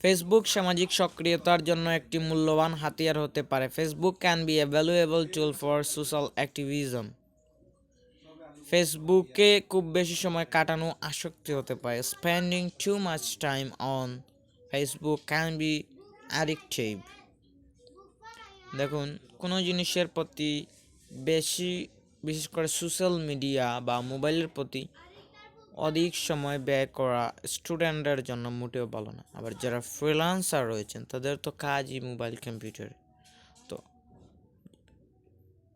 Facebook সামাজিক সক্রিয়তার জন্য একটি মূল্যবান হাতিয়ার হতে পারে। Facebook can be a valuable tool for social activism. ফেসবুকে খুব বেশি সময় কাটানো আসক্তি হতে পারে। Spending too much time on Facebook can B addictive. দেখুন, কোনো জিনিসের প্রতি বিশেষ করে সোশ্যাল মিডিয়া বা মোবাইলের প্রতি অধিক সময় ব্যয় করা স্টুডেন্টদের জন্য মোটেও ভালো না। আবার যারা ফ্রিল্যান্সার রয়েছেন তাদের তো কাজই মোবাইল কম্পিউটারে। তো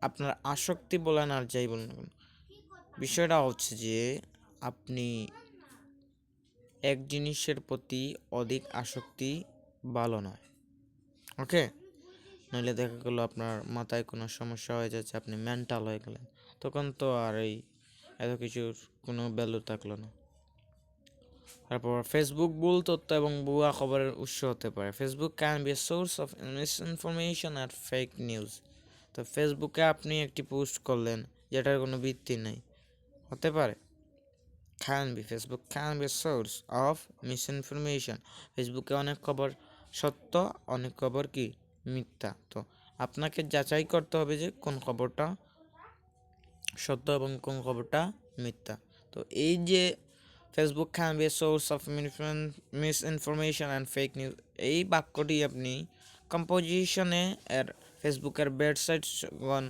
আপনার আসক্তি বলেন আর যাই বলেন না কেন, বিষয়টা হচ্ছে যে আপনি এক জিনিসের প্রতি অধিক আসক্তি ভালো নয়। ওকে, নইলে দেখা গেলো আপনার মাথায় কোনো সমস্যা হয়ে যাচ্ছে, আপনি মেন্টাল হয়ে গেলেন, তখন তো আর এই এত কিছুর কোনো ভ্যালু থাকলো না। তারপর ফেসবুক ভুল তথ্য এবং ভুয়া খবরের উৎস হতে পারে। Facebook can be a source of misinformation আর ফেক নিউজ। তো ফেসবুকে আপনি একটি পোস্ট করলেন যেটার কোনো ভিত্তি নেই, হতে পারে Facebook can be a source of misinformation. ফেসবুকে অনেক খবর সত্য, অনেক খবর কি মিথ্যা। তো আপনাকে যাচাই করতে হবে যে কোন খবরটা সত্য এবং কোন খবরটা মিথ্যা। তো এই যে Facebook can be a source of misinformation and fake news, এই বাক্যটি আপনি কম্পোজিশনে ফেসবুকের ওয়েবসাইটগণ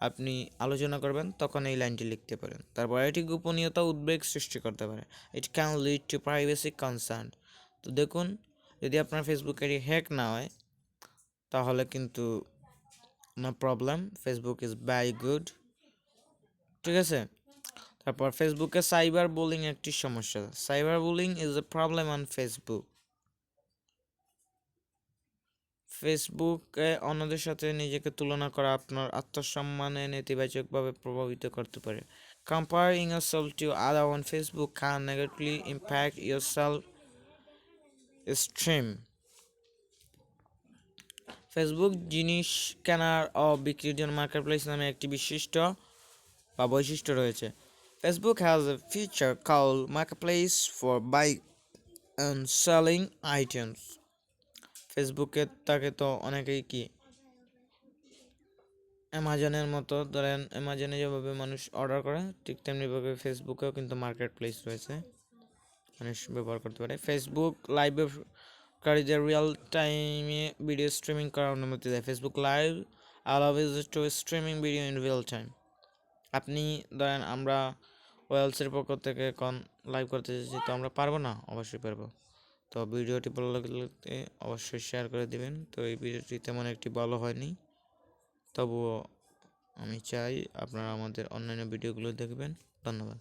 আপনি আলোচনা করবেন, তখন এই লাইনটি লিখতে পারেন। তারপর এটি গোপনীয়তা উদ্বেগ সৃষ্টি করতে পারে। It can lead to privacy concern. তো দেখুন, যদি আপনার ফেসবুক আইডি হ্যাক না হয় তাহলে কিন্তু no problem, Facebook is very good. ঠিক আছে। তারপর ফেসবুকে সাইবার বুলিং একটি সমস্যা। Cyber bullying is a problem on Facebook. ফেসবুকে অন্যদের সাথে নিজেকে তুলনা করা আপনার আত্মসম্মানে নেতিবাচকভাবে প্রভাবিত করতে পারে। Comparing yourself to other on Facebook can negatively impact your self-esteem. Facebook জিনিস কেনার ও বিক্রির জন্য মার্কেটপ্লেস নামে একটি বিশিষ্ট বা বৈশিষ্ট্য রয়েছে। Facebook has a feature called marketplace for buy and selling items. ফেসবুকে তাকে তো অনেকেই কি অ্যামাজনের মতো, ধরেন অ্যামাজনে যেভাবে মানুষ অর্ডার করে ঠিক তেমনিভাবে ফেসবুকেও কিন্তু মার্কেট প্লেস রয়েছে, মানুষ ব্যবহার করতে পারে। ফেসবুক লাইভকারীদের রিয়েল টাইমে ভিডিও স্ট্রিমিং করার অনুমতি দেয়। Facebook live allow users two streaming video in real time. আপনি ধরেন আমরা ওয়েলসের পক্ষ থেকে এখন লাইভ করতে চাইছি, তো আমরা পারবো না? অবশ্যই পারবো। তো ভিডিওটি ভালো লাগলে অবশ্যই শেয়ার করে দিবেন। তো এই ভিডিওটি তেমন একটি ভালো হয়নি, তবুও আমি চাই আপনারা আমাদের অন্যান্য ভিডিওগুলো দেখবেন। ধন্যবাদ।